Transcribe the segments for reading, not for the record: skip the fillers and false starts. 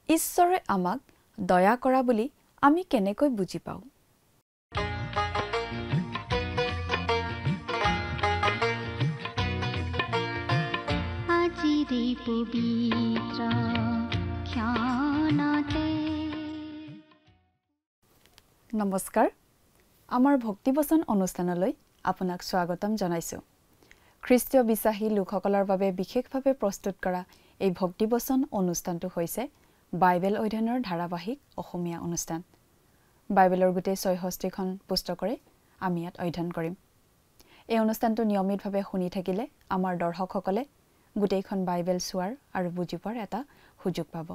ঈশ্বৰে আমাক দয়া কৰা বুলি আমি কেনেকৈ বুজি পাওঁ? নমস্কাৰ, আমাৰ ভক্তিবচন অনুষ্ঠানলৈ আপোনাক স্বাগতম জনাইছোঁ। খ্ৰীষ্টীয় বিশ্বাসী লোকসকলৰ বাবে বিশেষভাৱে প্ৰস্তুত কৰা এই ভক্তিবচন অনুষ্ঠানটো হৈছে বাইবেল অধ্যয়নৰ ধাৰাবাহিক অসমীয়া অনুষ্ঠান। বাইবেলৰ গোটেই ৬৬খন পুস্তকৰে আমি ইয়াত অধ্যয়ন কৰিম। এই অনুষ্ঠানটো নিয়মিতভাৱে শুনি থাকিলে আমাৰ দৰ্শকসকলে গোটেইখন বাইবেল চোৱাৰ আৰু বুজি পোৱাৰ এটা সুযোগ পাব।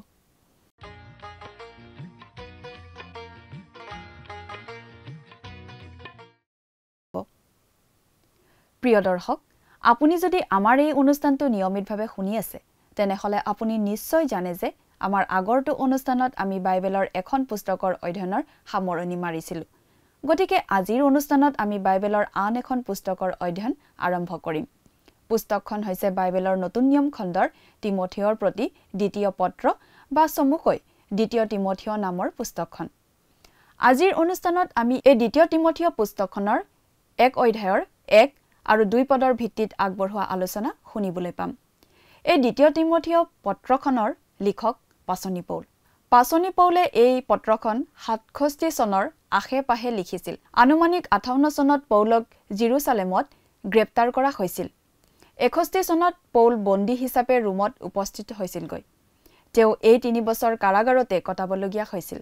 প্ৰিয় দৰ্শক, আপুনি যদি আমাৰ এই অনুষ্ঠানটো নিয়মিতভাৱে শুনি আছে তেনেহ'লে আপুনি নিশ্চয় জানে যে আমাৰ আগৰটো অনুষ্ঠানত আমি বাইবেলৰ এখন পুস্তকৰ অধ্যয়নৰ সামৰণি মাৰিছিলোঁ। গতিকে আজিৰ অনুষ্ঠানত আমি বাইবেলৰ আন এখন পুস্তকৰ অধ্যয়ন আৰম্ভ কৰিম। পুস্তকখন হৈছে বাইবেলৰ নতুন নিয়ম খণ্ডৰ তিমথিয়ৰ প্ৰতি দ্বিতীয় পত্ৰ বা চমুকৈ দ্বিতীয় তিমথিয় নামৰ পুস্তকখন। আজিৰ অনুষ্ঠানত আমি এই দ্বিতীয় তিমথিয় পুস্তকখনৰ ১ অধ্যায়ৰ ১ আৰু ২ পদৰ ভিত্তিত আগবঢ়োৱা আলোচনা শুনিবলৈ পাম। এই দ্বিতীয় তিমথিয় পত্ৰখনৰ লিখক পাচনি পৌল। পাচনি পৌলে এই পত্ৰখন ৬৭ চনৰ আশে-পাশে লিখিছিল। আনুমানিক ৫৮ চনত পৌলক জিৰচালেমত গ্ৰেপ্তাৰ কৰা হৈছিল। ৬১ চনত পৌল বন্দী হিচাপে ৰোমত উপস্থিত হৈছিলগৈ। তেওঁ এই ৩ বছৰ কাৰাগাৰতে কটাবলগীয়া হৈছিল।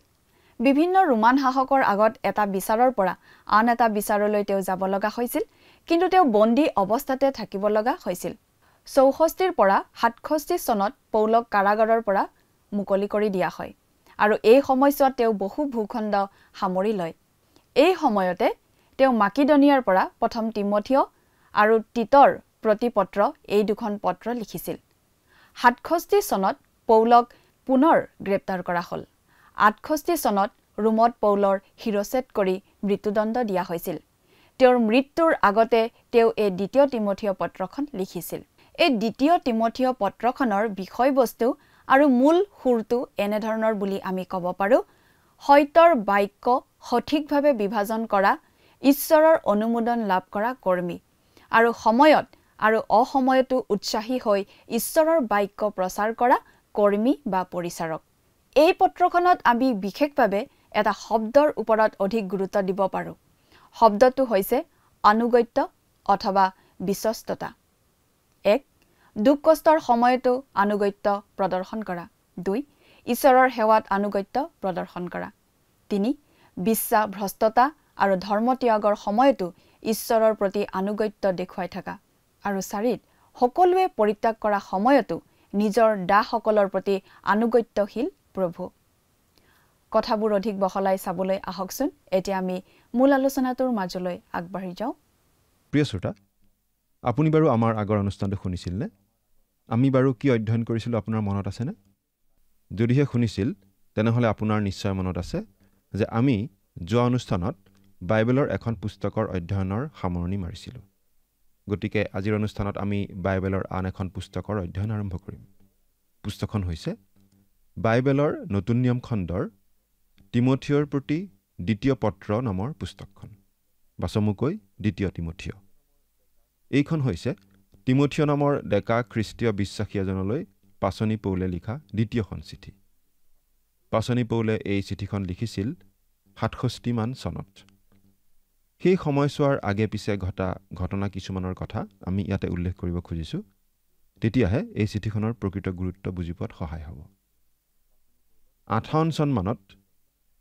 বিভিন্ন ৰোমান শাসকৰ আগত এটা বিচাৰৰ পৰা আন এটা বিচাৰলৈ তেওঁ যাব লগা হৈছিল, কিন্তু তেওঁ বন্দী অৱস্থাতে থাকিব লগা হৈছিল। ৬৪ পৰা ৬৭ চনত পৌলক কাৰাগাৰৰ পৰা মুকলি কৰি দিয়া হয় আৰু এই সময়ছোৱাত তেওঁ বহু ভূখণ্ড সামৰি লয়। এই সময়তে তেওঁ মাকিদনিয়াৰ পৰা প্ৰথম তিমথিয় আৰু তিতৰ প্ৰতিপত্ৰ এই দুখন পত্ৰ লিখিছিল। ৬৭ চনত পৌলক পুনৰ গ্ৰেপ্তাৰ কৰা হ'ল। ৬৮ চনত ৰোমত পৌলৰ শিৰচ্ছেদ কৰি মৃত্যুদণ্ড দিয়া হৈছিল। তেওঁৰ মৃত্যুৰ আগতে তেওঁ এই দ্বিতীয় তিমথিয় পত্ৰখন লিখিছিল। এই দ্বিতীয় তিমথিয় পত্ৰখনৰ বিষয়বস্তু আৰু মূল সুৰটো এনেধৰণৰ বুলি আমি ক'ব পাৰোঁ: সত্যৰ বাক্য সঠিকভাৱে বিভাজন কৰা, ঈশ্বৰৰ অনুমোদন লাভ কৰা কৰ্মী, আৰু সময়ত আৰু অসময়তো উৎসাহী হৈ ঈশ্বৰৰ বাক্য প্ৰচাৰ কৰা কৰ্মী বা পৰিচাৰক। এই পত্ৰখনত আমি বিশেষভাৱে এটা শব্দৰ ওপৰত অধিক গুৰুত্ব দিব পাৰোঁ। শব্দটো হৈছে আনুগত্য অথবা বিশ্বস্ততা। ১. দুখ কষ্টৰ সময়তো আনুগত্য প্ৰদৰ্শন কৰা। ২. ঈশ্বৰৰ সেৱাত আনুগত্য প্ৰদৰ্শন কৰা। ৩. বিশ্বাসভ্ৰষ্টতা আৰু ধৰ্মত্যাগৰ সময়তো ঈশ্বৰৰ প্ৰতি আনুগত্য দেখুৱাই থকা। আৰু ৪. সকলোৱে পৰিত্যাগ কৰা সময়তো নিজৰ দাসসকলৰ প্ৰতি আনুগত্যশীল প্ৰভু। কথাবোৰ অধিক বহলাই চাবলৈ আহকচোন। এতিয়া আমি মূল আলোচনাটোৰ মাজলৈ আগবাঢ়ি যাওঁ। প্ৰিয় শ্ৰোতা, আপুনি বাৰু আমাৰ আগৰ অনুষ্ঠানটো শুনিছিলনে? আমি বাৰু কি অধ্যয়ন কৰিছিলোঁ আপোনাৰ মনত আছেনে? যদিহে শুনিছিল তেনেহ'লে আপোনাৰ নিশ্চয় মনত আছে যে আমি যোৱা অনুষ্ঠানত বাইবেলৰ এখন পুস্তকৰ অধ্যয়নৰ সামৰণি মাৰিছিলোঁ। গতিকে আজিৰ অনুষ্ঠানত আমি বাইবেলৰ আন এখন পুস্তকৰ অধ্যয়ন আৰম্ভ কৰিম। পুস্তকখন হৈছে বাইবেলৰ নতুন নিয়ম খণ্ডৰ তিমথিয়ৰ প্ৰতি দ্বিতীয় পত্ৰ নামৰ পুস্তকখন, বা চমুকৈ দ্বিতীয় তিমথিয়। এইখন হৈছে তিমথিয় নামৰ ডেকা খ্ৰীষ্টীয় বিশ্বাসী এজনলৈ পাচনি পৌলে লিখা দ্বিতীয়খন চিঠি। পাচনি পৌলে এই চিঠিখন লিখিছিল ৬৭মান চনত। সেই সময়ছোৱাৰ আগে পিছে ঘটা ঘটনা কিছুমানৰ কথা আমি ইয়াতে উল্লেখ কৰিব খুজিছোঁ। তেতিয়াহে এই চিঠিখনৰ প্ৰকৃত গুৰুত্ব বুজি পোৱাত সহায় হ'ব। ৫৮ চনমানত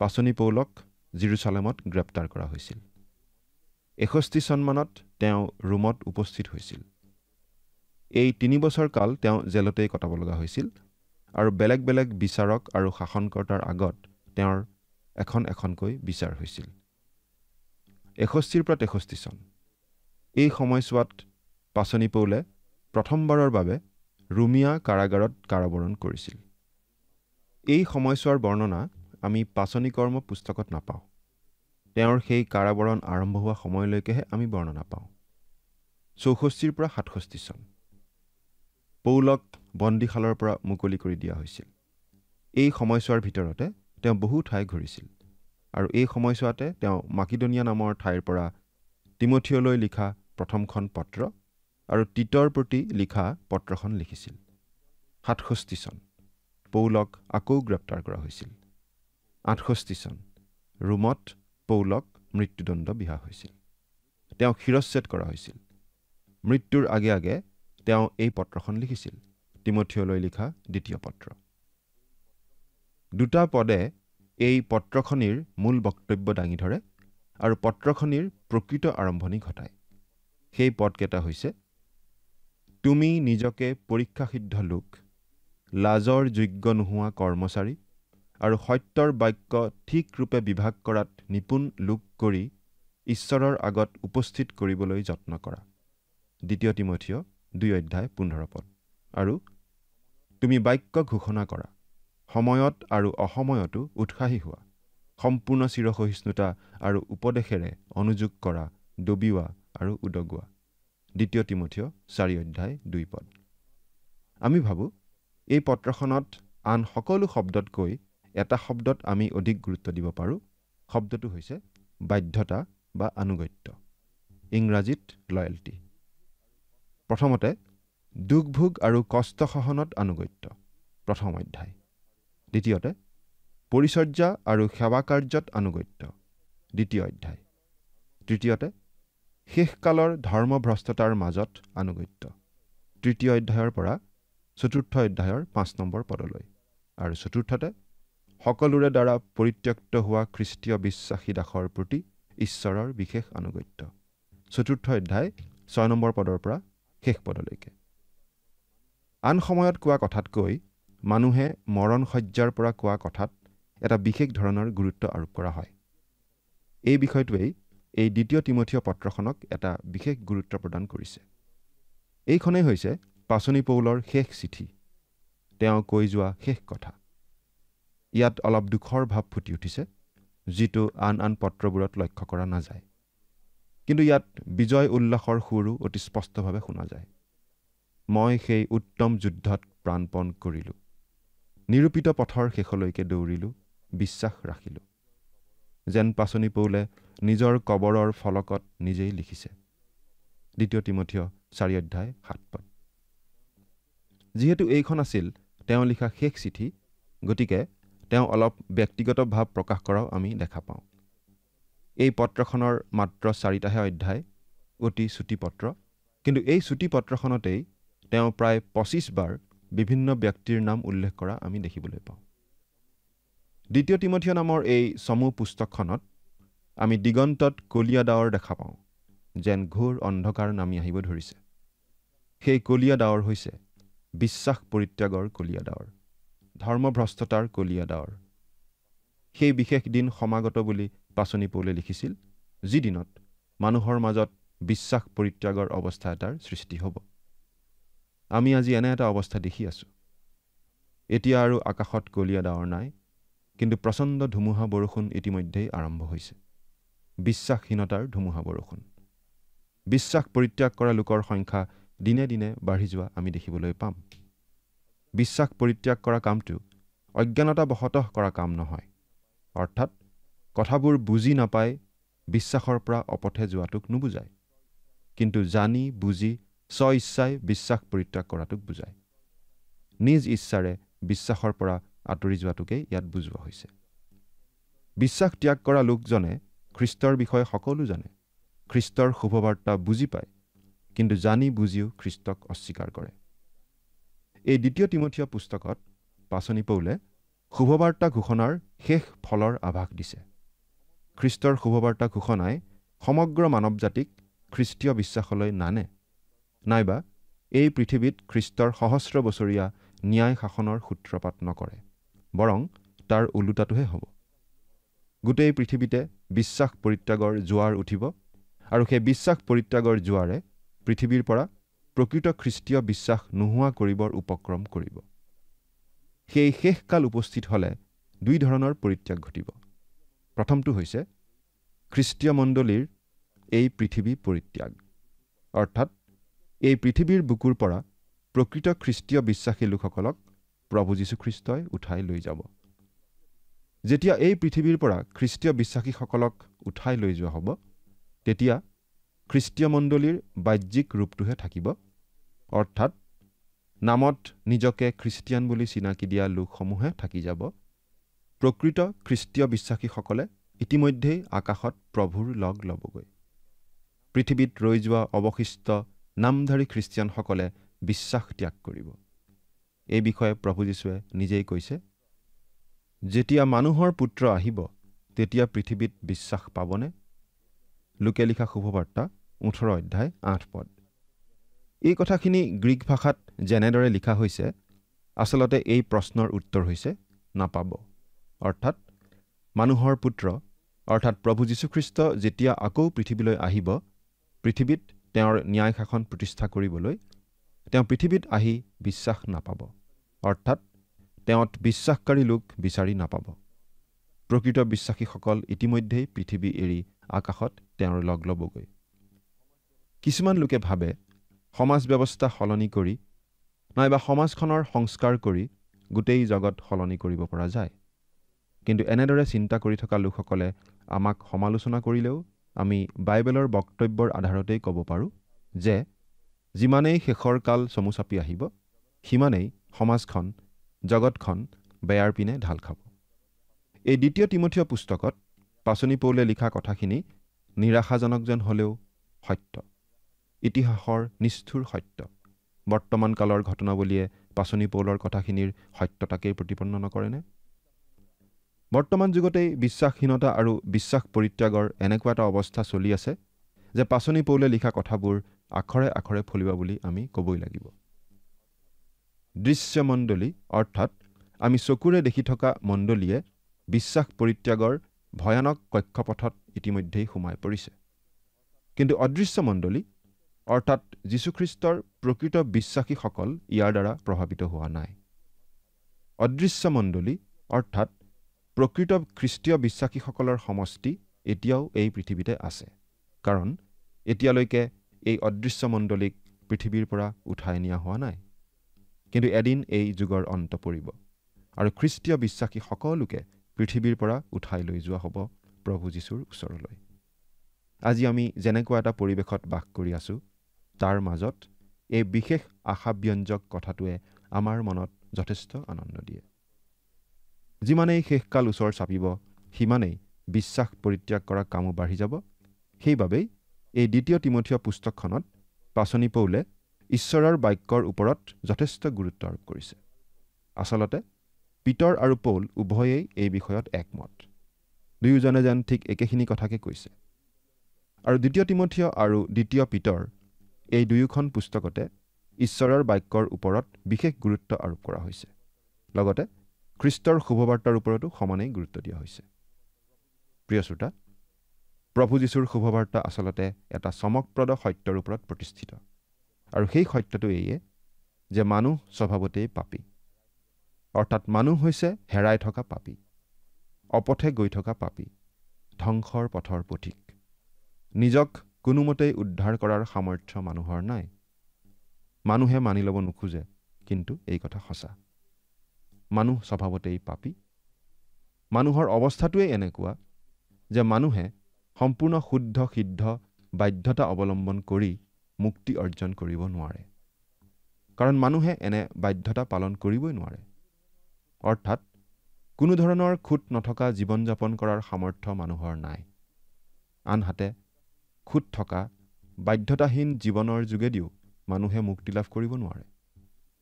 পাচনি পৌলক জিৰচালেমত গ্ৰেপ্তাৰ কৰা হৈছিল। ৬১ চনমানত তেওঁ ৰোমত উপস্থিত হৈছিল। এই ৩ বছৰ কাল তেওঁ জেলতেই কটাব লগা হৈছিল আৰু বেলেগ বেলেগ বিচাৰক আৰু শাসনকৰ্তাৰ আগত তেওঁৰ এখন এখনকৈ বিচাৰ হৈছিল। ৬১ পৰা ৬৩ চন এই সময়ছোৱাত পাচনি পৌলে প্ৰথমবাৰৰ বাবে ৰোমিয়া কাৰাগাৰত কাৰাবৰণ কৰিছিল। এই সময়ছোৱাৰ বৰ্ণনা আমি পাচনি কৰ্ম পুস্তকত নাপাওঁ। তেওঁৰ সেই কাৰাবৰণ আৰম্ভ হোৱা সময়লৈকেহে আমি বৰ্ণনা পাওঁ। ৬৪ পৰা ৬৭ চন পৌলক বন্দীশালৰ পৰা মুকলি কৰি দিয়া হৈছিল। এই সময়ছোৱাৰ ভিতৰতে তেওঁ বহু ঠাই ঘূৰিছিল আৰু এই সময়ছোৱাতে তেওঁ মাকিদনিয়া নামৰ ঠাইৰ পৰা তিমথিয়লৈ লিখা প্ৰথমখন পত্ৰ আৰু তীতৰ প্ৰতি লিখা পত্ৰখন লিখিছিল। 67 চন পৌলক আকৌ গ্ৰেপ্তাৰ কৰা হৈছিল। 68 চন ৰোমত পৌলক মৃত্যুদণ্ড বিহা হৈছিল। তেওঁক শিৰচ্ছেদ কৰা হৈছিল। মৃত্যুৰ আগে আগে তেওঁ এই পত্ৰখন লিখিছিল, তিমথিয়লৈ লিখা দ্বিতীয় পত্ৰ। দুটা পদে এই পত্ৰখনিৰ মূল বক্তব্য দাঙি ধৰে আৰু পত্ৰখনিৰ প্ৰকৃত আৰম্ভণি ঘটায়। সেই পদকেইটা হৈছে, তুমি নিজকে পৰীক্ষাসিদ্ধ লোক, লাজৰ যোগ্য নোহোৱা কৰ্মচাৰী আৰু সত্যৰ বাক্য ঠিক ৰূপে বিভাগ কৰাত নিপুণ লোক কৰি ঈশ্বৰৰ আগত উপস্থিত কৰিবলৈ যত্ন কৰা। 2 তিমথিয় 2:15 আৰু তুমি বাক্য ঘোষণা কৰা, সময়ত আৰু অসময়তো উৎসাহী হোৱা, সম্পূৰ্ণ চিৰসহিষ্ণুতা আৰু উপদেশেৰে অনুযোগ কৰা, ডবিওৱা আৰু উদগোৱা। 2 তিমথিয় 4:2 আমি ভাবোঁ এই পত্ৰখনত আন সকলো শব্দতকৈ এটা শব্দত আমি অধিক গুৰুত্ব দিব পাৰোঁ। শব্দটো হৈছে বাধ্যতা বা আনুগত্য, ইংৰাজীত লয়েলটি। প্ৰথমতে দুখভোগ আৰু কষ্ট সহনত আনুগত্য, প্ৰথম অধ্যায়। দ্বিতীয়তে পৰিচৰ্যা আৰু সেৱা কাৰ্যত আনুগত্য, 2 অধ্যায়। তৃতীয়তে শেষকালৰ ধৰ্মভ্ৰষ্টতাৰ মাজত আনুগত্য, 3 অধ্যায়ৰ পৰা 4 অধ্যায়ৰ 5 নম্বৰ পদলৈ। আৰু চতুৰ্থতে সকলোৰে দ্বাৰা পৰিত্যক্ত হোৱা খ্ৰীষ্টীয় বিশ্বাসী দাসৰ প্ৰতি ঈশ্বৰৰ বিশেষ আনুগত্য, 4 অধ্যায় 6 নম্বৰ পদৰ পৰা শেষ পদলৈকে। আন সময়ত কোৱা কথাতকৈ মানুহে মৰণ শয্যাৰ পৰা কোৱা কথাত এটা বিশেষ ধৰণৰ গুৰুত্ব আৰোপ কৰা হয়। এই বিষয়টোৱেই এই 2 তিমথিয় পত্ৰখনক এটা বিশেষ গুৰুত্ব প্ৰদান কৰিছে। এইখনেই হৈছে পাচনি পৌলৰ শেষ চিঠি, তেওঁ কৈ যোৱা শেষ কথা। ইয়াত অলপ দুখৰ ভাৱ ফুটি উঠিছে, যিটো আন আন পত্ৰবোৰত লক্ষ্য কৰা নাযায়। কিন্তু ইয়াত বিজয় উল্লাসৰ সুৰো অতি স্পষ্টভাৱে শুনা যায়। মই সেই উত্তম যুদ্ধত প্ৰাণপণ কৰিলোঁ, নিৰূপিত পথৰ শেষলৈকে দৌৰিলোঁ, বিশ্বাস ৰাখিলোঁ। যেন পাচনি পৌলে নিজৰ কবৰৰ ফলকত নিজেই লিখিছে। 2 তিমথিয় 4:7 যিহেতু এইখন আছিল তেওঁ লিখা শেষ চিঠি, গতিকে তেওঁ অলপ ব্যক্তিগত ভাৱ প্ৰকাশ কৰাও আমি দেখা পাওঁ। এই পত্ৰখনৰ মাত্ৰ 4টাহে অধ্যায়, অতি চুটি পত্ৰ, কিন্তু এই চুটি পত্ৰখনতেই তেওঁ প্ৰায় 25 বাৰ বিভিন্ন ব্যক্তিৰ নাম উল্লেখ কৰা আমি দেখিবলৈ পাওঁ। 2 তিমথিয় নামৰ এই চমু পুস্তকখনত আমি দিগন্তত কলীয়া ডাৱৰ দেখা পাওঁ, যেন ঘোৰ অন্ধকাৰ নামি আহিব ধৰিছে। সেই কলীয়া ডাৱৰ হৈছে বিশ্বাস পৰিত্যাগৰ কলীয়া ডাৱৰ, ধৰ্মভ্ৰষ্টতাৰ কলীয়া ডাৱৰ। সেই বিশেষ দিন সমাগত বুলি পাচনি পৌলে লিখিছিল, যি দিনত মানুহৰ মাজত বিশ্বাস পৰিত্যাগৰ অৱস্থা এটাৰ সৃষ্টি হ'ব। আমি আজি এনে এটা অৱস্থা দেখি আছোঁ। এতিয়া আৰু আকাশত কলীয়া ডাৱৰ নাই, কিন্তু প্ৰচণ্ড ধুমুহা বৰষুণ ইতিমধ্যেই আৰম্ভ হৈছে। বিশ্বাসহীনতাৰ ধুমুহা বৰষুণ। বিশ্বাস পৰিত্যাগ কৰা লোকৰ সংখ্যা দিনে দিনে বাঢ়ি যোৱা আমি দেখিবলৈ পাম। বিশ্বাস পৰিত্যাগ কৰা কামটো অজ্ঞানতাবশতঃ কৰা কাম নহয়, অৰ্থাৎ কথাবোৰ বুজি নাপাই বিশ্বাসৰ পৰা অপথে যোৱাটোক নুবুজায়, কিন্তু জানি বুজি স্ব ইচ্ছাই বিশ্বাস পৰিত্যাগ কৰাটোক বুজায়। নিজ ইচ্ছাৰে বিশ্বাসৰ পৰা আঁতৰি যোৱাটোকেই ইয়াত বুজোৱা হৈছে। বিশ্বাস ত্যাগ কৰা লোকজনে খ্ৰীষ্টৰ বিষয়ে সকলো জানে, খ্ৰীষ্টৰ শুভবাৰ্তা বুজি পায়, কিন্তু জানি বুজিও খ্ৰীষ্টক অস্বীকাৰ কৰে। এই 2 তিমথিয় পুস্তকত পাচনি পৌলে শুভবাৰ্তা ঘোষণাৰ শেষ ফলৰ আভাস দিছে। খ্ৰীষ্টৰ শুভবাৰ্তা ঘোষণাই সমগ্ৰ মানৱ জাতিক খ্ৰীষ্টীয় বিশ্বাসলৈ নানে, নাইবা এই পৃথিৱীত খ্ৰীষ্টৰ সহস্ৰ বছৰীয়া ন্যায় শাসনৰ সূত্ৰপাত নকৰে, বৰং তাৰ ওলোটাটোহে হ'ব। গোটেই পৃথিৱীতে বিশ্বাস পৰিত্যাগৰ জোৱাৰ উঠিব আৰু সেই বিশ্বাস পৰিত্যাগৰ জোৱাৰে পৃথিৱীৰ পৰা প্ৰকৃত খ্ৰীষ্টীয় বিশ্বাস নোহোৱা কৰিবৰ উপক্ৰম কৰিব। সেই শেষকাল উপস্থিত হ'লে 2 ধৰণৰ পৰিত্যাগ ঘটিব। প্ৰথমটো হৈছে খ্ৰীষ্টীয় মণ্ডলীৰ এই পৃথিৱী পৰিত্যাগ, অৰ্থাৎ এই পৃথিৱীৰ বুকুৰ পৰা প্ৰকৃত খ্ৰীষ্টীয় বিশ্বাসী লোকসকলক প্ৰভু যীশুখ্ৰীষ্টই উঠাই লৈ যাব। যেতিয়া এই পৃথিৱীৰ পৰা খ্ৰীষ্টীয় বিশ্বাসীসকলক উঠাই লৈ যোৱা হ'ব, তেতিয়া খ্ৰীষ্টীয় মণ্ডলীৰ বাহ্যিক ৰূপটোহে থাকিব, অৰ্থাৎ নামত নিজকে খ্ৰীষ্টিয়ান বুলি চিনাকি দিয়া লোকসমূহে থাকি যাব। প্ৰকৃত খ্ৰীষ্টীয় বিশ্বাসীসকলে ইতিমধ্যেই আকাশত প্ৰভুৰ লগ ল'বগৈ। পৃথিৱীত ৰৈ যোৱা অৱশিষ্ট নামধাৰী খ্ৰীষ্টিয়ানসকলে বিশ্বাস ত্যাগ কৰিব। এই বিষয়ে প্ৰভু যীশুৱে নিজেই কৈছে, যেতিয়া মানুহৰ পুত্ৰ আহিব, তেতিয়া পৃথিৱীত বিশ্বাস পাবনে? লোকে লিখা শুভবাৰ্তা 18 অধ্যায় 8 পদ। এই কথাখিনি গ্ৰীক ভাষাত যেনেদৰে লিখা হৈছে, আচলতে এই প্ৰশ্নৰ উত্তৰ হৈছে নাপাব। অৰ্থাৎ মানুহৰ পুত্ৰ অৰ্থাৎ প্ৰভু যীশুখ্ৰীষ্ট যেতিয়া আকৌ পৃথিৱীলৈ আহিব, পৃথিৱীত তেওঁৰ ন্যায় শাসন প্ৰতিষ্ঠা কৰিবলৈ তেওঁ পৃথিৱীত আহি বিশ্বাস নাপাব, অৰ্থাৎ তেওঁত বিশ্বাসকাৰী লোক বিচাৰি নাপাব। প্ৰকৃত বিশ্বাসীসকল ইতিমধ্যেই পৃথিৱী এৰি আকাশত তেওঁৰ লগ ল'বগৈ। কিছুমান লোকে ভাবে সমাজ ব্যৱস্থা সলনি কৰি নাইবা সমাজখনৰ সংস্কাৰ কৰি গোটেই জগত সলনি কৰিব পৰা যায়। কিন্তু এনেদৰে চিন্তা কৰি থকা লোকসকলে আমাক সমালোচনা কৰিলেও আমি বাইবেলৰ বক্তব্যৰ আধাৰতেই ক'ব পাৰোঁ যে যিমানেই শেষৰ কাল চমু চাপি আহিব, সিমানেই সমাজখন জগতখন বেয়াৰ পিনে ঢাল খাব। এই 2 তিমথিয় পুস্তকত পাচনি পৌলে লিখা কথাখিনি নিৰাশাজনক যেন হ'লেও সত্য, ইতিহাসৰ নিষ্ঠুৰ সত্য। বৰ্তমান কালৰ ঘটনাৱলীয়ে পাচনি পৌলৰ কথাখিনিৰ সত্যতাকেই প্ৰতিপন্ন নকৰেনে? বৰ্তমান যুগতেই বিশ্বাসহীনতা আৰু বিশ্বাস পৰিত্যাগৰ এনেকুৱা এটা অৱস্থা চলি আছে যে পাচনি পৌলে লিখা কথাবোৰ আখৰে আখৰে ফলিওৱা বুলি আমি ক'বই লাগিব। দৃশ্য মণ্ডলী অৰ্থাৎ আমি চকুৰে দেখি থকা মণ্ডলীয়ে বিশ্বাস পৰিত্যাগৰ ভয়ানক কক্ষপথত ইতিমধ্যেই সোমাই পৰিছে। কিন্তু অদৃশ্য মণ্ডলী অৰ্থাৎ যীশুখ্ৰীষ্টৰ প্ৰকৃত বিশ্বাসীসকল ইয়াৰ দ্বাৰা প্ৰভাৱিত হোৱা নাই। অদৃশ্য মণ্ডলী অৰ্থাৎ প্ৰকৃত খ্ৰীষ্টীয় বিশ্বাসীসকলৰ সমষ্টি এতিয়াও এই পৃথিৱীতে আছে, কাৰণ এতিয়ালৈকে এই অদৃশ্য মণ্ডলীক পৃথিৱীৰ পৰা উঠাই নিয়া হোৱা নাই। কিন্তু এদিন এই যুগৰ অন্ত পৰিব আৰু খ্ৰীষ্টীয় বিশ্বাসী সকলোকে পৃথিৱীৰ পৰা উঠাই লৈ যোৱা হ'ব প্ৰভু যীশুৰ ওচৰলৈ। আজি আমি যেনেকুৱা এটা পৰিৱেশত বাস কৰি আছোঁ, তাৰ মাজত এই বিশেষ আশাব্যঞ্জক কথাটোৱে আমাৰ মনত যথেষ্ট আনন্দ দিয়ে। যিমানেই শেষকাল ওচৰ চাপিব, সিমানেই বিশ্বাস পৰিত্যাগ কৰা কামো বাঢ়ি যাব। সেইবাবেই এই 2 তিমথিয় পুস্তকখনত পাচনি পৌলে ঈশ্বৰৰ বাক্যৰ ওপৰত যথেষ্ট গুৰুত্ব আৰোপ কৰিছে। আচলতে পিতৰ আৰু পৌল উভয়েই এই বিষয়ত একমত। দুয়োজনে যেন ঠিক একেখিনি কথাকে কৈছে। আৰু 2 তিমথিয় আৰু 2 পিতৰ এই দুয়োখন পুস্তকতে ঈশ্বৰৰ বাক্যৰ ওপৰত বিশেষ গুৰুত্ব আৰোপ কৰা হৈছে। লগতে খ্ৰীষ্টৰ শুভবাৰ্তাৰ ওপৰতো সমানেই গুৰুত্ব দিয়া হৈছে। প্ৰিয় শ্ৰোতা, প্ৰভু যীশুৰ শুভবাৰ্তা আচলতে এটা চমকপ্ৰদ সত্যৰ ওপৰত প্ৰতিষ্ঠিত। আৰু সেই সত্যটো এইয়ে যে মানুহ স্বভাৱতেই পাপী, অৰ্থাৎ মানুহ হৈছে হেৰাই থকা পাপী, অপথে গৈ থকা পাপী, ধ্বংসৰ পথৰ পথিক। নিজক কোনোমতেই উদ্ধাৰ কৰাৰ সামৰ্থ্য মানুহৰ নাই। মানুহে মানি ল'ব নোখোজে, কিন্তু এই কথা সঁচা। মানুহ স্বভাৱতেই পাপী। মানুহৰ অৱস্থাটোৱেই এনেকুৱা যে মানুহে সম্পূৰ্ণ শুদ্ধ সিদ্ধ বাধ্যতা অৱলম্বন কৰি মুক্তি অৰ্জন কৰিব নোৱাৰে, কাৰণ মানুহে এনে বাধ্যতা পালন কৰিবই নোৱাৰে। অৰ্থাৎ কোনো ধৰণৰ খুঁত নথকা জীৱন যাপন কৰাৰ সামৰ্থ্য মানুহৰ নাই। আনহাতে খুঁত থকা বাধ্যতাহীন জীৱনৰ যোগেদিও মানুহে মুক্তি লাভ কৰিব নোৱাৰে,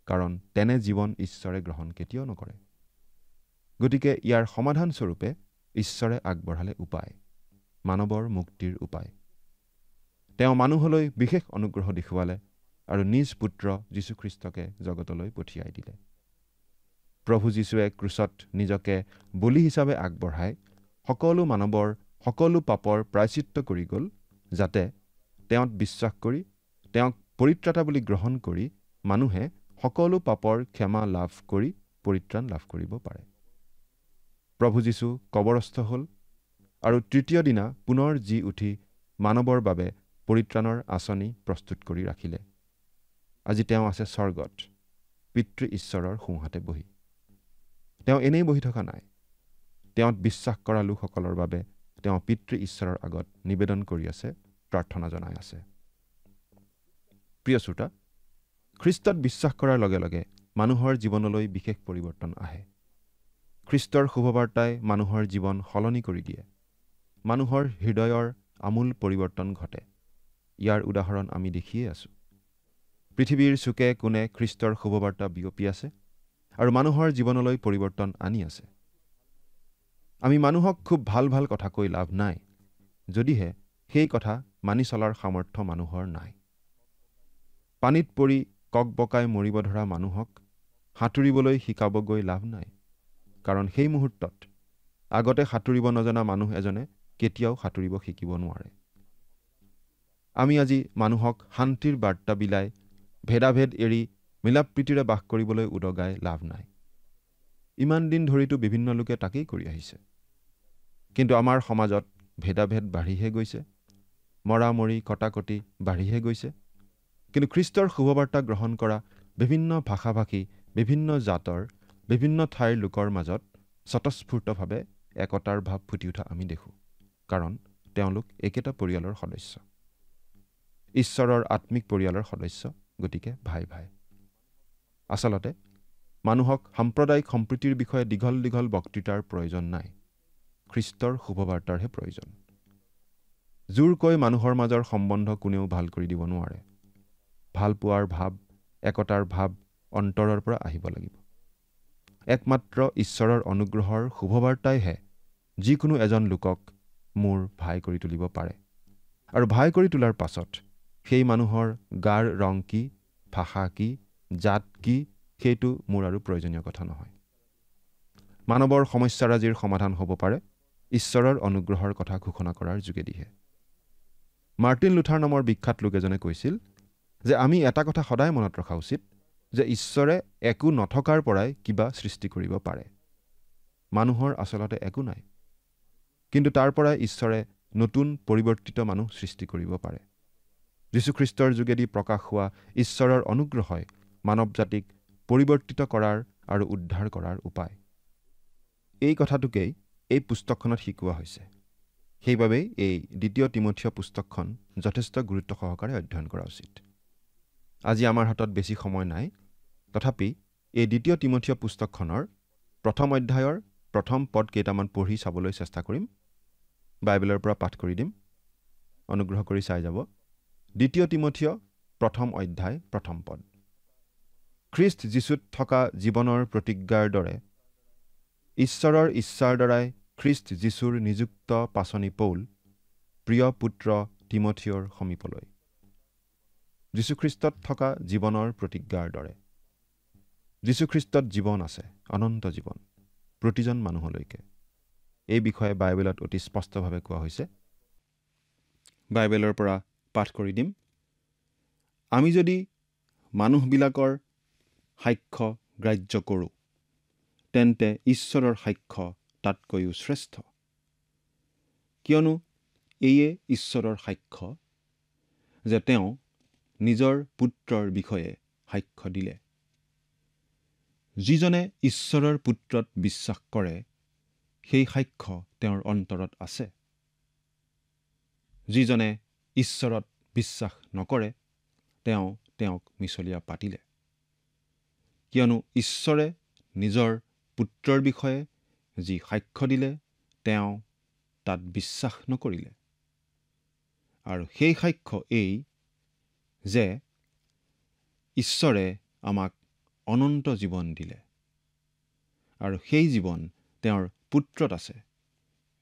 কাৰণ তেনে জীৱন ঈশ্বৰে গ্ৰহণ কেতিয়াও নকৰে। গতিকে ইয়াৰ সমাধানস্বৰূপে ঈশ্বৰে আগবঢ়ালে উপায়, মানৱৰ মুক্তিৰ উপায়। তেওঁ মানুহলৈ বিশেষ অনুগ্ৰহ দেখুৱালে আৰু নিজ পুত্ৰ যীশুখ্ৰীষ্টকে জগতলৈ পঠিয়াই দিলে। প্ৰভু যীশুৱে ক্ৰুচত নিজকে বলি হিচাপে আগবঢ়াই সকলো মানৱৰ সকলো পাপৰ প্ৰায়চিত্ত কৰি গ'ল, যাতে তেওঁত বিশ্বাস কৰি তেওঁক পৰিত্ৰাতা বুলি গ্ৰহণ কৰি মানুহে সকলো পাপৰ ক্ষমা লাভ কৰি পৰিত্ৰাণ লাভ কৰিব পাৰে। প্ৰভু যীশু কবৰস্থ হ'ল আৰু 3য় দিনা পুনৰ জি উঠি মানৱৰ বাবে পৰিত্ৰাণৰ আঁচনি প্ৰস্তুত কৰি ৰাখিলে। আজি তেওঁ আছে স্বৰ্গত, পিতৃ ঈশ্বৰৰ সোঁহাতে বহি। তেওঁ এনেই বহি থকা নাই। তেওঁত বিশ্বাস কৰা লোকসকলৰ বাবে তেওঁ পিতৃ ঈশ্বৰৰ আগত নিবেদন কৰি আছে, প্ৰাৰ্থনা জনাই আছে। প্ৰিয় শ্ৰোতা, খ্ৰীষ্টত বিশ্বাস কৰাৰ লগে লগে মানুহৰ জীৱনলৈ বিশেষ পৰিৱৰ্তন আহে। খ্ৰীষ্টৰ শুভবাৰ্তাই মানুহৰ জীৱন সলনি কৰি দিয়ে। মানুহৰ হৃদয়ৰ আমূল পৰিৱৰ্তন ঘটে। ইয়াৰ উদাহৰণ আমি দেখিয়ে আছোঁ। পৃথিৱীৰ চুকে কোণে খ্ৰীষ্টৰ শুভবাৰ্তা বিয়পি আছে আৰু মানুহৰ জীৱনলৈ পৰিৱৰ্তন আনি আছে। আমি মানুহক খুব ভাল ভাল কথা কৈ লাভ নাই, যদিহে সেই কথা মানি চলাৰ সামৰ্থ্য মানুহৰ নাই। পানীত পৰি ককবকাই মৰিব ধৰা মানুহক সাঁতুৰিবলৈ শিকাব গৈ লাভ নাই, কাৰণ সেই মুহূৰ্তত আগতে সাঁতুৰিব নজনা মানুহ এজনে কেতিয়াও সাঁতুৰিব শিকিব নোৱাৰে। আমি আজি মানুহক শান্তিৰ বাৰ্তা বিলাই ভেদাভেদ এৰি মিলাপ্ৰীতিৰে বাস কৰিবলৈ উদগাই লাভ নাই। ইমান দিন ধৰিতো বিভিন্ন লোকে তাকেই কৰি আহিছে। কিন্তু আমাৰ সমাজত ভেদাভেদ বাঢ়িহে গৈছে, মৰামৰি কটাকটি বাঢ়িহে গৈছে। কিন্তু খ্ৰীষ্টৰ শুভবাৰ্তা গ্ৰহণ কৰা বিভিন্ন ভাষাভাষী, বিভিন্ন জাতৰ, বিভিন্ন ঠাইৰ লোকৰ মাজত স্বতঃস্ফূৰ্তভাৱে একতাৰ ভাৱ ফুটি উঠা আমি দেখোঁ, কাৰণ তেওঁলোক একেটা পৰিয়ালৰ সদস্য, ঈশ্বৰৰ আত্মিক পৰিয়ালৰ সদস্য, গতিকে ভাই ভাই। আচলতে মানুহক সাম্প্ৰদায়িক সম্প্ৰীতিৰ বিষয়ে দীঘল দীঘল বক্তৃতাৰ প্ৰয়োজন নাই, খ্ৰীষ্টৰ শুভবাৰ্তাৰহে প্ৰয়োজন। জোৰকৈ মানুহৰ মাজৰ সম্বন্ধ কোনেও ভাল কৰি দিব নোৱাৰে। ভাল পোৱাৰ ভাৱ, একতাৰ ভাৱ অন্তৰৰ পৰা আহিব লাগিব। একমাত্ৰ ঈশ্বৰৰ অনুগ্ৰহৰ শুভবাৰ্তাইহে যিকোনো এজন লোকক মোৰ ভাই কৰি তুলিব পাৰে। আৰু ভাই কৰি তোলাৰ পাছত সেই মানুহৰ গাৰ ৰং কি, ভাষা কি, জাত কি, সেইটো মোৰ আৰু প্ৰয়োজনীয় কথা নহয়। মানৱৰ সমস্যাৰাজিৰ সমাধান হ'ব পাৰে ঈশ্বৰৰ অনুগ্ৰহৰ কথা ঘোষণা কৰাৰ যোগেদিহে। মাৰ্টিন লুথাৰ নামৰ বিখ্যাত লোক এজনে কৈছিল যে আমি এটা কথা সদায় মনত ৰখা উচিত যে ঈশ্বৰে একো নথকাৰ পৰাই কিবা সৃষ্টি কৰিব পাৰে। মানুহৰ আচলতে একো নাই, কিন্তু তাৰ পৰাই ঈশ্বৰে নতুন পৰিৱৰ্তিত মানুহ সৃষ্টি কৰিব পাৰে। যীশুখ্ৰীষ্টৰ যোগেদি প্ৰকাশ হোৱা ঈশ্বৰৰ অনুগ্ৰহই মানৱ জাতিক পৰিৱৰ্তিত কৰাৰ আৰু উদ্ধাৰ কৰাৰ উপায়। এই কথাটোকেই এই পুস্তকখনত শিকোৱা হৈছে। সেইবাবেই এই ২ তিমথিয় পুস্তকখন যথেষ্ট গুৰুত্ব সহকাৰে অধ্যয়ন কৰা উচিত। আজি আমাৰ হাতত বেছি সময় নাই, তথাপি এই ২ তিমথিয় পুস্তকখনৰ প্ৰথম অধ্যায়ৰ প্ৰথম পদ কেইটামান পঢ়ি চাবলৈ চেষ্টা কৰিম। বাইবেলৰ পৰা পাঠ কৰি দিম, অনুগ্ৰহ কৰি চাই যাব। ২ তিমথিয় প্ৰথম অধ্যায় প্ৰথম পদ। খ্ৰীষ্ট যীশুত থকা জীৱনৰ প্ৰতিজ্ঞাৰ দৰে ঈশ্বৰৰ ইচ্ছাৰ দ্বাৰাই খ্ৰীষ্ট যীশুৰ নিযুক্ত পাচনি পৌল প্ৰিয় পুত্ৰ তিমথিয়ৰ সমীপলৈ। যীশুখ্ৰীষ্টত থকা জীৱনৰ প্ৰতিজ্ঞাৰ দৰে। যীশুখ্ৰীষ্টত জীৱন আছে, অনন্ত জীৱন, প্ৰতিজন মানুহলৈকে। এই বিষয়ে বাইবেলত অতি স্পষ্টভাৱে কোৱা হৈছে। বাইবেলৰ পৰা পাঠ কৰি দিম। আমি যদি মানুহবিলাকৰ সাক্ষ্য গ্ৰাহ্য কৰোঁ, তেন্তে ঈশ্বৰৰ সাক্ষ্য তাতকৈও শ্ৰেষ্ঠ। কিয়নো এয়ে ঈশ্বৰৰ সাক্ষ্য যে তেওঁ নিজৰ পুত্ৰৰ বিষয়ে সাক্ষ্য দিলে। যিজনে ঈশ্বৰৰ পুত্ৰত বিশ্বাস কৰে, সেই সাক্ষ্য তেওঁৰ অন্তৰত আছে। যিজনে ঈশ্বৰত বিশ্বাস নকৰে, তেওঁ তেওঁক মিছলীয়া পাতিলে। কিয়নো ঈশ্বৰে নিজৰ পুত্ৰৰ বিষয়ে যি সাক্ষ্য দিলে, তেওঁ তাত বিশ্বাস নকৰিলে। আৰু সেই সাক্ষ্য এই যে ঈশ্বৰে আমাক অনন্ত জীৱন দিলে, আৰু সেই জীৱন তেওঁৰ পুত্ৰত আছে।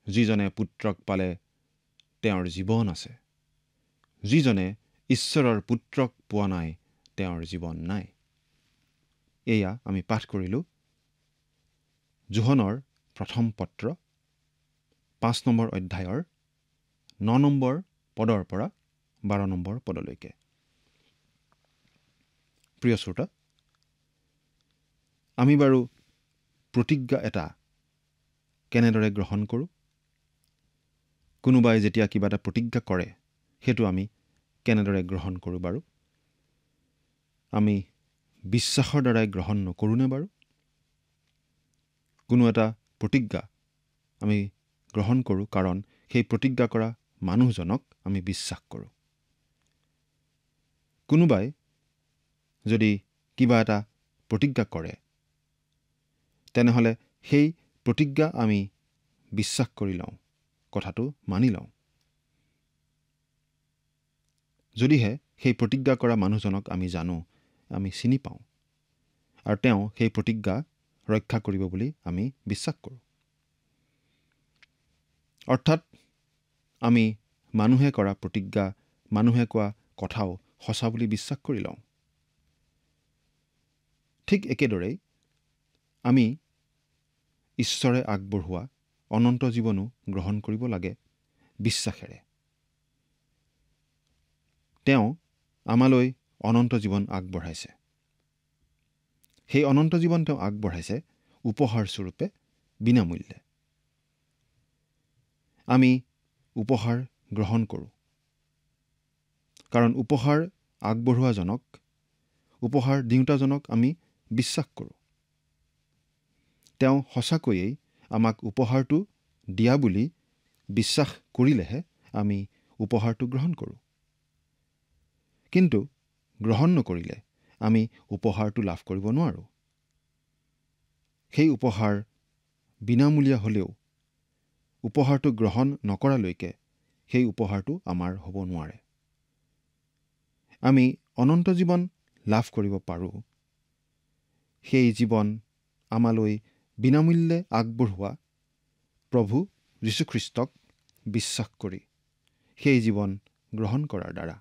যিজনে পুত্ৰক পালে তেওঁৰ জীৱন আছে। যিজনে ঈশ্বৰৰ পুত্ৰক পোৱা নাই, তেওঁৰ জীৱন নাই। এয়া আমি পাঠ কৰিলোঁ যোহনৰ প্ৰথম পত্ৰ ৫ নম্বৰ অধ্যায়ৰ ৯ নম্বৰ পদৰ পৰা ১২ নম্বৰ পদলৈকে। প্ৰিয় শ্ৰোতা, আমি বাৰু প্ৰতিজ্ঞা এটা কেনেদৰে গ্ৰহণ কৰোঁ? কোনোবাই যেতিয়া কিবা এটা প্ৰতিজ্ঞা কৰে, সেইটো আমি কেনেদৰে গ্ৰহণ কৰোঁ বাৰু? আমি বিশ্বাসৰ দ্বাৰাই গ্ৰহণ নকৰোঁনে বাৰু? কোনো এটা প্ৰতিজ্ঞা আমি গ্ৰহণ কৰোঁ, কাৰণ সেই প্ৰতিজ্ঞা কৰা মানুহজনক আমি বিশ্বাস কৰোঁ। কোনোবাই যদি কিবা এটা প্ৰতিজ্ঞা কৰে, তেনেহ'লে সেই প্ৰতিজ্ঞা আমি বিশ্বাস কৰি লওঁ, কথাটো মানি লওঁ। যদিহে সেই প্ৰতিজ্ঞা কৰা মানুহজনক আমি জানো, আমি চিনি পাওঁ, আৰু তেওঁ সেই প্ৰতিজ্ঞা ৰক্ষা কৰিব বুলি আমি বিশ্বাস কৰোঁ। অৰ্থাৎ আমি মানুহে কৰা প্ৰতিজ্ঞা, মানুহে কোৱা কথাও সঁচা বুলি বিশ্বাস কৰি লওঁ। ঠিক একেদৰেই আমি ঈশ্বৰে আগবঢ়োৱা অনন্ত জীৱনো গ্ৰহণ কৰিব লাগে বিশ্বাসেৰে। তেওঁ আমালৈ অনন্ত জীৱন আগবঢ়াইছে। সেই অনন্ত জীৱন তেওঁ আগবঢ়াইছে উপহাৰ স্বৰূপে, বিনামূল্যে। আমি উপহাৰ গ্ৰহণ কৰোঁ, কাৰণ উপহাৰ আগবঢ়োৱাজনক, উপহাৰ দিওঁতাজনক আমি বিশ্বাস কৰোঁ। তেওঁ সঁচাকৈয়ে আমাক উপহাৰটো দিয়া বুলি বিশ্বাস কৰিলেহে আমি উপহাৰটো গ্ৰহণ কৰোঁ। কিন্তু গ্ৰহণ নকৰিলে আমি উপহাৰটো লাভ কৰিব নোৱাৰোঁ। সেই উপহাৰ বিনামূলীয়া হ'লেও উপহাৰটো গ্ৰহণ নকৰালৈকে সেই উপহাৰটো আমাৰ হ'ব নোৱাৰে। আমি অনন্ত জীৱন লাভ কৰিব পাৰোঁ, সেই জীৱন আমালৈ বিনামূল্যে আগবঢ়োৱা প্ৰভু যীশুখ্ৰীষ্টক বিশ্বাস কৰি, সেই জীৱন গ্ৰহণ কৰাৰ দ্বাৰা।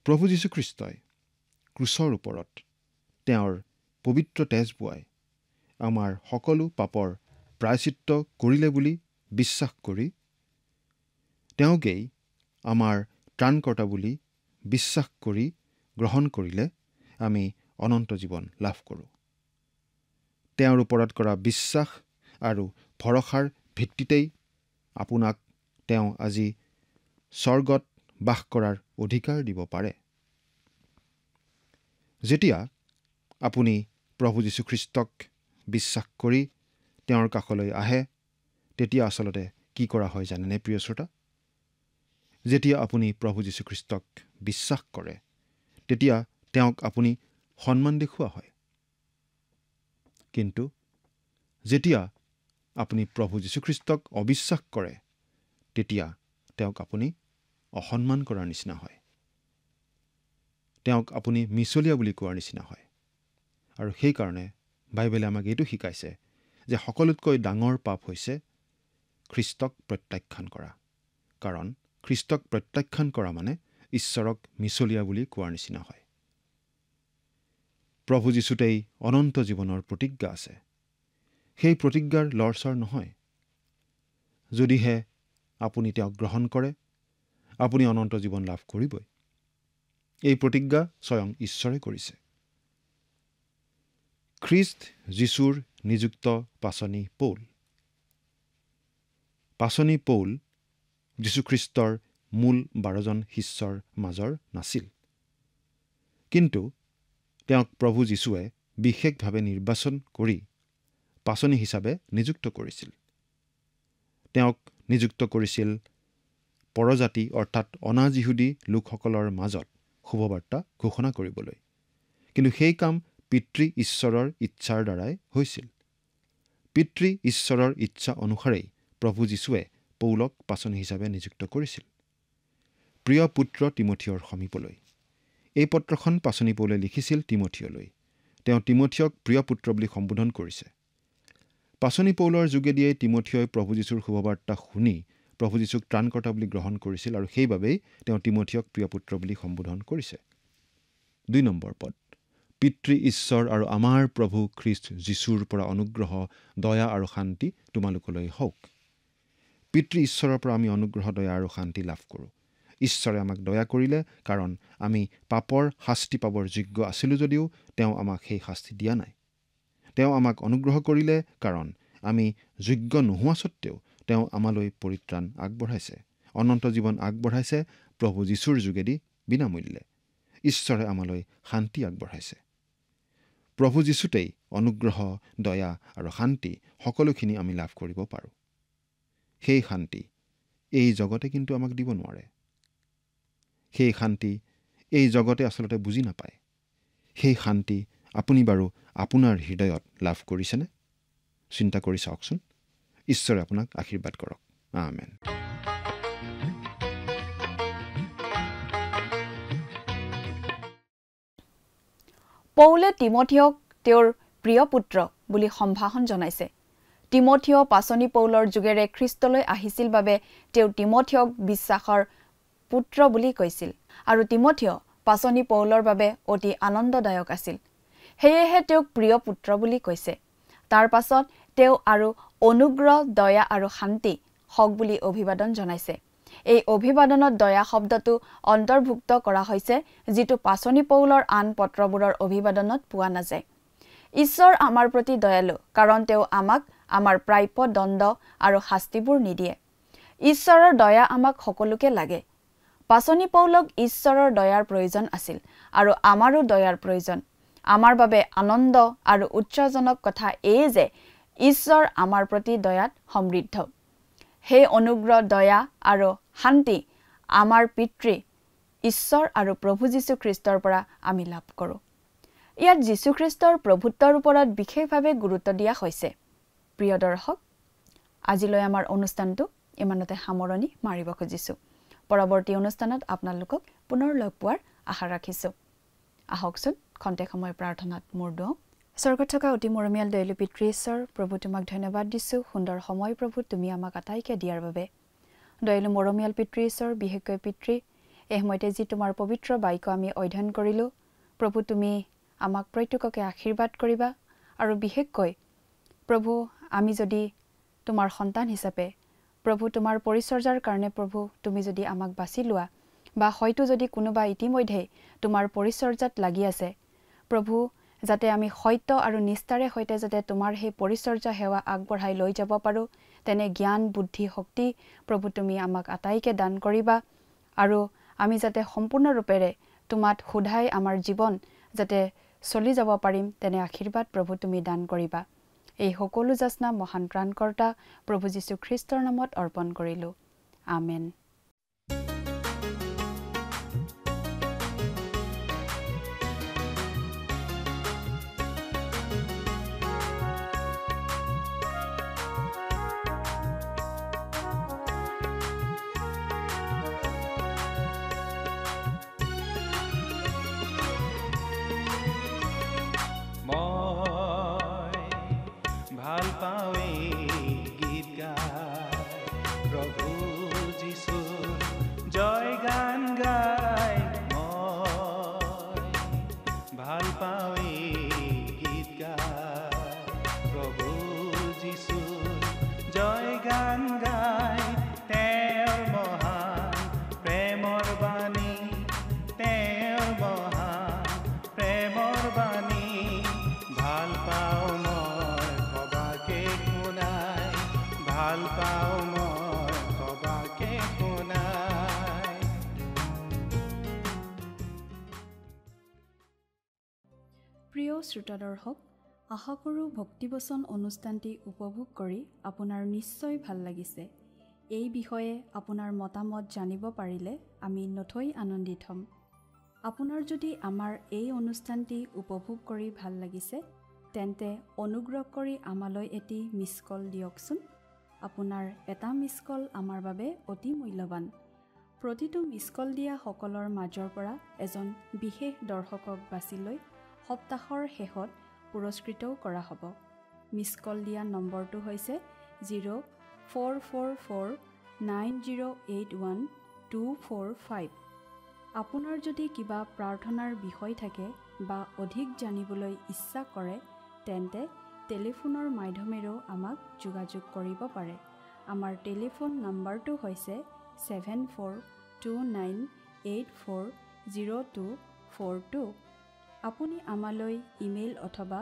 প্ৰভু যীশুখ্ৰীষ্টই ক্ৰুচৰ ওপৰত তেওঁৰ পবিত্ৰ তেজ বোৱাই আমাৰ সকলো পাপৰ প্ৰায়চিত্ত কৰিলে বুলি বিশ্বাস কৰি, তেওঁকেই আমাৰ ত্ৰাণকৰ্তা বুলি বিশ্বাস কৰি গ্ৰহণ কৰিলে আমি অনন্ত জীৱন লাভ কৰোঁ। তেওঁৰ ওপৰত কৰা বিশ্বাস আৰু ভৰসাৰ ভিত্তিতেই আপোনাক তেওঁ আজি স্বৰ্গত বাস কৰাৰ অধিকাৰ দিব পাৰে। যেতিয়া আপুনি প্ৰভু যীশুখ্ৰীষ্টক বিশ্বাস কৰি তেওঁৰ কাষলৈ আহে, তেতিয়া আচলতে কি কৰা হয় জানেনে প্ৰিয় শ্ৰোতা? যেতিয়া আপুনি প্ৰভু যীশুখ্ৰীষ্টক বিশ্বাস কৰে, তেতিয়া তেওঁক আপুনি সন্মান দেখুওৱা হয়। কিন্তু যেতিয়া আপুনি প্ৰভু যীশুখ্ৰীষ্টক অবিশ্বাস কৰে, তেতিয়া তেওঁক আপুনি অসন্মান কৰাৰ নিচিনা হয়। তেওঁক আপুনি মিছলীয়া বুলি কোৱাৰ নিচিনা হয়। আৰু সেইকাৰণে বাইবেলে আমাক এইটো শিকাইছে যে সকলোতকৈ ডাঙৰ পাপ হৈছে খ্ৰীষ্টক প্ৰত্যাখ্যান কৰা। কাৰণ খ্ৰীষ্টক প্ৰত্যাখ্যান কৰা মানে ঈশ্বৰক মিছলীয়া বুলি কোৱাৰ নিচিনা হয়। প্ৰভু যীশুতেই অনন্ত জীৱনৰ প্ৰতিজ্ঞা আছে। সেই প্ৰতিজ্ঞাৰ লৰচৰ নহয়। যদিহে আপুনি তেওঁক গ্ৰহণ কৰে, আপুনি অনন্ত জীৱন লাভ কৰিবই। এই প্ৰতিজ্ঞা স্বয়ং ঈশ্বৰে কৰিছে। খ্ৰীষ্ট যীশুৰ নিযুক্ত পাচনি পৌল। পাচনি পৌল যীশুখ্ৰীষ্টৰ মূল 12জন শিষ্যৰ মাজৰ নাছিল। কিন্তু তেওঁক প্ৰভু যীশুৱে বিশেষভাৱে নিৰ্বাচন কৰি পাচনি হিচাপে নিযুক্ত কৰিছিল। তেওঁক নিযুক্ত কৰিছিল পৰজাতি অৰ্থাৎ অনাজিহুদী লোকসকলৰ মাজত শুভবাৰ্তা ঘোষণা কৰিবলৈ। কিন্তু সেই কাম পিতৃ ঈশ্বৰৰ ইচ্ছাৰ দ্বাৰাই হৈছিল। পিতৃ ঈশ্বৰৰ ইচ্ছা অনুসাৰেই প্ৰভু যীশুৱে পৌলক পাচনি হিচাপে নিযুক্ত কৰিছিল। প্ৰিয় পুত্ৰ তিমথিয়ৰ সমীপলৈ। এই পত্ৰখন পাচনি পৌলে লিখিছিল তিমথিয়লৈ। তেওঁ তিমথিয়ক প্ৰিয় পুত্ৰ বুলি সম্বোধন কৰিছে। পাচনি পৌলৰ যোগেদিয়েই তিমথিয়ই প্ৰভু যীশুৰ শুভবাৰ্তা শুনি প্ৰভু যীশুক ত্ৰাণকৰ্তা বুলি গ্ৰহণ কৰিছিল, আৰু সেইবাবেই তেওঁ তিমথিয়ক প্ৰিয় পুত্ৰ বুলি সম্বোধন কৰিছে। 2 নম্বৰ পদ। পিতৃ ঈশ্বৰ আৰু আমাৰ প্ৰভু খ্ৰীষ্ট যীশুৰ পৰা অনুগ্ৰহ, দয়া আৰু শান্তি তোমালোকলৈ হওক। পিতৃ ঈশ্বৰৰ পৰা আমি অনুগ্ৰহ, দয়া আৰু শান্তি লাভ কৰোঁ। ঈশ্বৰে আমাক দয়া কৰিলে, কাৰণ আমি পাপৰ শাস্তি পাবৰ যোগ্য আছিলোঁ যদিও তেওঁ আমাক সেই শাস্তি দিয়া নাই। তেওঁ আমাক অনুগ্ৰহ কৰিলে, কাৰণ আমি যোগ্য নোহোৱা সত্ত্বেও তেওঁ আমালৈ পৰিত্ৰাণ আগবঢ়াইছে, অনন্ত জীৱন আগবঢ়াইছে প্ৰভু যীশুৰ যোগেদি বিনামূল্যে। ঈশ্বৰে আমালৈ শান্তি আগবঢ়াইছে। প্ৰভু যীশুতেই অনুগ্ৰহ, দয়া আৰু শান্তি সকলোখিনি আমি লাভ কৰিব পাৰোঁ। সেই শান্তি এই জগতে কিন্তু আমাক দিব নোৱাৰে। সেই শান্তি এই জগতে আচলতে বুজি নাপায়। সেই শান্তি আপুনি বাৰু আপোনাৰ হৃদয়ত লাভ কৰিছেনে? চিন্তা কৰি চাওকচোন। ঈশ্বৰে আপোনাক আশীৰ্বাদ কৰক। আমেন। পৌলে তিমথিয়ক তেওঁৰ প্ৰিয় পুত্ৰ বুলি সম্ভাষণ জনাইছে। তিমথিয় পাচনি পৌলৰ যুগেৰে খ্ৰীষ্টলৈ আহিছিল বাবে তেওঁ তিমথিয়ক বিশ্বাসৰ পুত্ৰ বুলি কৈছিল আৰু তিমথিয় পাচনি পৌলৰ বাবে অতি আনন্দদায়ক আছিল। সেয়েহে তেওঁক প্ৰিয় পুত্ৰ বুলি কৈছে। তাৰ পাছত তেওঁ আৰু অনুগ্ৰহ, দয়া আৰু শান্তি হওক বুলি অভিবাদন জনাইছে। এই অভিবাদনত দয়া শব্দটো অন্তৰ্ভুক্ত কৰা হৈছে, যিটো পাচনি পৌলৰ আন পত্ৰবোৰৰ অভিবাদনত পোৱা নাযায়। ঈশ্বৰ আমাৰ প্ৰতি দয়ালু, কাৰণ তেওঁ আমাক আমাৰ প্ৰাপ্য দণ্ড আৰু শাস্তিবোৰ নিদিয়ে। ঈশ্বৰৰ দয়া আমাক সকলোকে লাগে। পাচনি পৌলক ঈশ্বৰৰ দয়াৰ প্ৰয়োজন আছিল আৰু আমাৰো দয়াৰ প্ৰয়োজন। আমাৰ বাবে আনন্দ আৰু উৎসাহজনক কথা এই যে ঈশ্বৰ আমাৰ প্ৰতি দয়াত সমৃদ্ধ। সেই অনুগ্ৰহ, দয়া আৰু শান্তি আমাৰ পিতৃ ঈশ্বৰ আৰু প্ৰভু যীশুখ্ৰীষ্টৰ পৰা আমি লাভ কৰোঁ। ইয়াত যীশুখ্ৰীষ্টৰ প্ৰভুত্বৰ ওপৰত বিশেষভাৱে গুৰুত্ব দিয়া হৈছে। প্ৰিয় দৰ্শক, আজিলৈ আমাৰ অনুষ্ঠানটো ইমানতে সামৰণি মাৰিব খুজিছোঁ। পৰৱৰ্তী অনুষ্ঠানত আপোনালোকক পুনৰ লগ পোৱাৰ আশা ৰাখিছোঁ। আহকচোন খন্তেক সময় প্ৰাৰ্থনাত মূৰ দুৱাওঁ। স্বৰ্গত থকা অতি মৰমীয়াল দয়ালু পিতৃ ঈশ্বৰ, প্ৰভু তোমাক ধন্যবাদ দিছোঁ সুন্দৰ সময় প্ৰভু তুমি আমাক আটাইকে দিয়াৰ বাবে। দয়ালু মৰমীয়াল পিতৃ ঈশ্বৰ, বিশেষকৈ পিতৃ, এই সময়তে যি তোমাৰ পবিত্ৰ বাক্য আমি অধ্যয়ন কৰিলোঁ, প্ৰভু তুমি আমাক প্ৰত্যেককে আশীৰ্বাদ কৰিবা আৰু বিশেষকৈ প্ৰভু আমি যদি তোমাৰ সন্তান হিচাপে প্ৰভু তোমাৰ পৰিচৰ্যাৰ কাৰণে প্ৰভু তুমি যদি আমাক বাছি লোৱা বা হয়তো যদি কোনোবা ইতিমধ্যে তোমাৰ পৰিচৰ্যাত লাগি আছে, প্ৰভু যাতে আমি সত্য আৰু নিষ্ঠাৰে সৈতে যাতে তোমাৰ সেই পৰিচৰ্যা সেৱা আগবঢ়াই লৈ যাব পাৰোঁ, তেনে জ্ঞান, বুদ্ধি, শক্তি প্ৰভু তুমি আমাক আটাইকে দান কৰিবা আৰু আমি যাতে সম্পূৰ্ণৰূপেৰে তোমাত সোধাই আমাৰ জীৱন যাতে চলি যাব পাৰিম, তেনে আশীৰ্বাদ প্ৰভু তুমি দান কৰিবা। এই সকলো যাচনা মহান ত্ৰাণকৰ্তা প্ৰভু যীশুখ্ৰীষ্টৰ নামত অৰ্পণ কৰিলোঁ। আমেন। ভাল পাওঁ গীত গাই প্ৰভু যীশু জয় গান গাই, মই ভাল পাওঁ গীত গাই প্ৰভু যীশু জয় গান গাই। তেওঁৰ মহান প্ৰেমৰ বাণী, তেওঁৰ মহান প্ৰেমৰ বাণী ভাল পাওঁ ভাল পাওঁ মই সবাকে শুনাই। প্ৰিয় শ্ৰোতা দৰ্শক, আশা কৰোঁ ভক্তিবচন অনুষ্ঠানটি উপভোগ কৰি আপোনাৰ নিশ্চয় ভাল লাগিছে। এই বিষয়ে আপোনাৰ মতামত জানিব পাৰিলে আমি নথৈ আনন্দিত হ'ম। আপোনাৰ যদি আমাৰ এই অনুষ্ঠানটি উপভোগ কৰি ভাল লাগিছে, তেন্তে অনুগ্ৰহ কৰি আমালৈ এটি মিছ কল দিয়কচোন। আপোনাৰ এটা মিছ কল আমাৰ বাবে অতি মূল্যৱান। প্ৰতিটো মিছ কল দিয়া সকলৰ মাজৰ পৰা এজন বিশেষ দৰ্শকক বাছি লৈ সপ্তাহৰ শেষত পুৰস্কৃতও কৰা হ'ব। মিছ কল দিয়া নম্বৰটো হৈছে 0444908125। আপোনাৰ যদি কিবা প্ৰাৰ্থনাৰ বিষয় থাকে বা অধিক জানিবলৈ ইচ্ছা কৰে, তেন্তে টেলিফোনৰ মাধ্যমেৰেও আমাক যোগাযোগ কৰিব পাৰে। আমাৰ টেলিফোন নম্বৰটো হৈছে 7429840242। আপুনি আমালৈ ইমেইল অথবা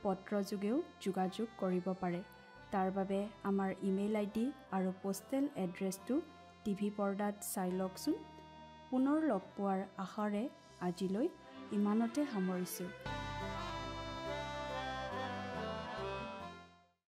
পত্ৰযোগেও যোগাযোগ কৰিব পাৰে। তাৰ বাবে আমাৰ ইমেইল ID আৰু পোষ্টেল এড্ৰেছটো টিভি পৰ্দাত চাই লওকচোন। পুনৰ লগ পোৱাৰ আশাৰে আজিলৈ ইমানতে সামৰিছোঁ।